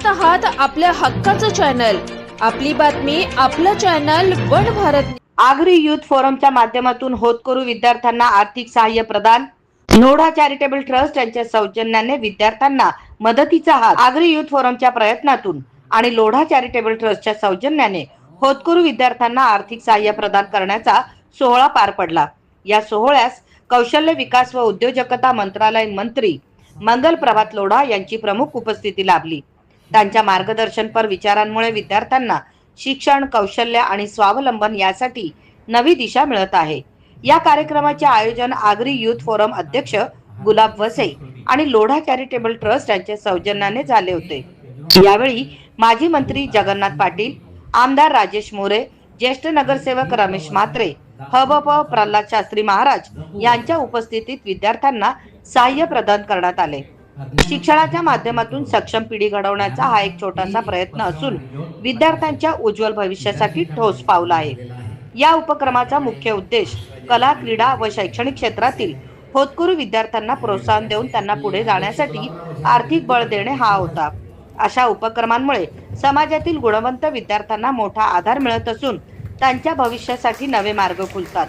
आहात आपल्या हक्काचं चॅनल, आपली बातमी आपलं channel one Bharat. Agri youth फोरमच्या माध्यमातून होतकरू विद्यार्थ्यांना आर्थिक सहाय्य प्रदान। नोढा चॅरिटेबल ट्रस्ट यांच्या सौजन्याने विद्यार्थ्यांना मदतीचा हात। आगरी युथ फोरमच्या प्रयत्नातून आणि लोढा चॅरिटेबल ट्रस्टच्या सौजन्याने होतकरू विद्यार्थ्यांना आर्थिक सहाय्य प्रदान करण्याचा सोहळा पार पडला। या सोहळ्यास कौशल्य विकास व उद्योजकता मंत्रालय मंत्री मंगल प्रभात लोढा यांची प्रमुख उपस्थिती लाभली। त्यांच्या मार्गदर्शनपर विचारांमुळे विद्यार्थ्यांना शिक्षण, कौशल्य आणि स्वावलंबन यासाठी नवी दिशा मिळत आहे। या कार्यक्रमाचे आयोजन आगरी युथ फोरम अध्यक्ष गुलाब वसे आणि लोढा चॅरिटेबल ट्रस्ट यांच्या सौजन्याने झाले होते। यावेळी माजी मंत्री जगन्नाथ पाटील, आमदार राजेश मोरे, ज्येष्ठ नगरसेवक रमेश म्हात्रे, हबप प्रल्हाद शास्त्री महाराज यांच्या उपस्थितीत विद्यार्थ्यांना सहाय्य प्रदान करण्यात आले। शिक्षणाच्या माध्यमातून सक्षम पिढी घडवण्याचा हा एक छोटासा प्रयत्न असून विद्यार्थ्यांच्या उज्ज्वल भविष्यासाठी ठोस पाऊल आहे। या उपक्रमाचा मुख्य उद्देश कला, क्रीडा व शैक्षणिक क्षेत्रातील होतकरू विद्यार्थ्यांना प्रोत्साहन देऊन त्यांना पुढे जाण्यासाठी आर्थिक बळ देणे हा होता। अशा उपक्रमांमुळे समाजातील गुणवंत विद्यार्थ्यांना मोठा आधार मिळत असून त्यांच्या भविष्यासाठी नवे मार्ग खुलतात।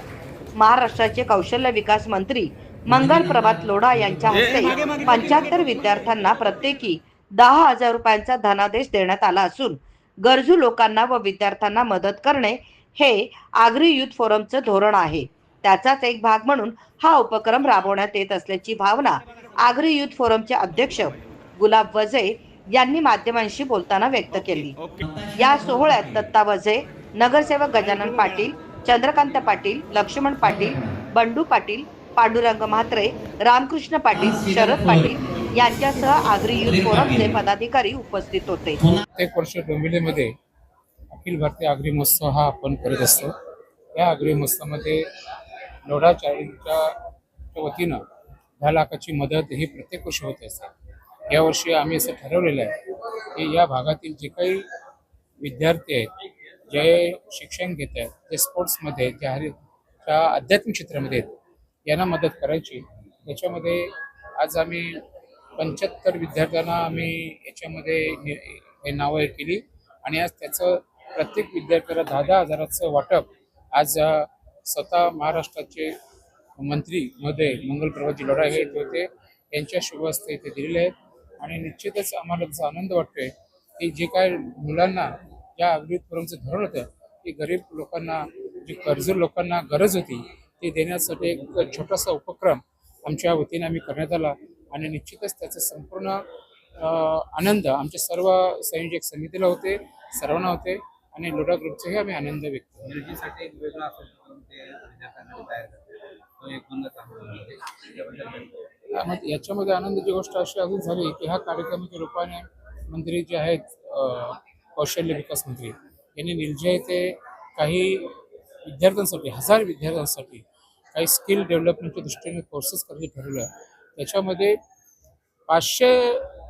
महाराष्ट्राचे कौशल्य विकास मंत्री मंगल प्रभात लोढा यांच्या हस्ते 75 विद्यार्थ्यांना प्रत्येकी 10,000 रुपयांचा धनादेश देण्यात आला असून गरजू लोकांना व विद्यार्थ्यांना मदत करणे हे आगरी युथ फोरमचं धोरण आहे। त्याचाच एक भाग म्हणून हा उपक्रम राबवण्यात येत असल्याची भावना आगरी युथ फोरमचे अध्यक्ष गुलाब वजे यांनी माध्यमांशी बोलताना व्यक्त केली। या सोहळ्यात दत्ता वजे, नगरसेवक गजानन पाटील, चंद्रकांत पाटील, लक्ष्मण पाटील, बंडू पाटील, पांडुरंग म्हात्रे, रामकृष्ण पाटील, शरद पाटील यांच्यासह आगरी युथ फोरमचे पदाधिकारी उपस्थित होते। प्रत्येक वर्ष डोंबिवलीमध्ये अखिल भारतीय आगरी महोत्सव हा आपण करत असतो। या आगरी महोत्सवामध्ये लोढा चॅरिटीच्या वतीनं 10 लाखाची मदत ही प्रत्येक वर्षी होत असते। यावर्षी आम्ही असं ठरवलेलं आहे की या भागातील जे काही विद्यार्थी आहेत, जे शिक्षण घेत आहेत, जे स्पोर्ट्समध्ये, ज्या आध्यात्मिक क्षेत्रामध्ये आहेत, यांना मदत करायची। याच्यामध्ये आज आम्ही 75 विद्यार्थ्यांना आम्ही याच्यामध्ये नावं केली आणि आज त्याचं प्रत्येक विद्यार्थ्याला 10,000 हजाराचं वाटप आज स्वतः महाराष्ट्राचे मंत्री महोदय मंगल प्रभातजी लोढा हे होते, यांच्या शुभ हस्ते इथे दिलेले आहेत। आणि निश्चितच आम्हाला त्याचा आनंद वाटतोय की जे काय मुलांना या आगरी युथ फोरमचं धोरण होतं की गरीब लोकांना, जे कर्जदार लोकांना गरज होती ते देण्यासाठी एक छोटासा उपक्रम आमच्या वतीने आम्ही करण्यात आला आणि निश्चितच त्याचा संपूर्ण आनंद आमच्या सर्व संयोजक समितीला होते, सर्वांना होते आणि लोढा ग्रुपचाही आम्ही आनंद व्यक्त याच्यामध्ये आनंदाची गोष्ट अशी अजून झाली की ह्या कार्यक्रमाच्या रूपाने मंत्री जे आहेत कौशल्य विकास मंत्री यांनी निलजे येथे काही विद्यार्थ्यांसाठी, 1000 विद्यार्थ्यांसाठी काही स्किल डेव्हलपमेंटच्या दृष्टीने कोर्सेस करायचे ठरवलं। त्याच्यामध्ये 500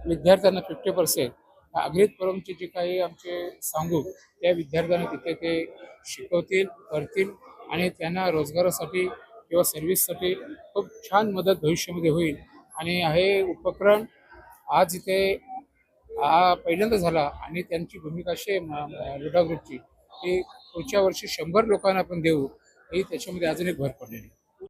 विद्यार्थ्यांना 50% आगरी युथ फोरमचे जे काही आमचे सांगू त्या विद्यार्थ्यांना तिथे ते शिकवतील, करतील आणि त्यांना रोजगारासाठी किंवा सर्व्हिससाठी खूप छान मदत भविष्यामध्ये होईल। आणि हे उपक्रम आज इथे पहिल्यांदा झाला आणि त्यांची भूमिका अशी लोढा ग्रुपची की पुढच्या वर्षी 100 लोकांना आपण देऊ, ही त्याच्यामध्ये अजून एक भर पडलेली।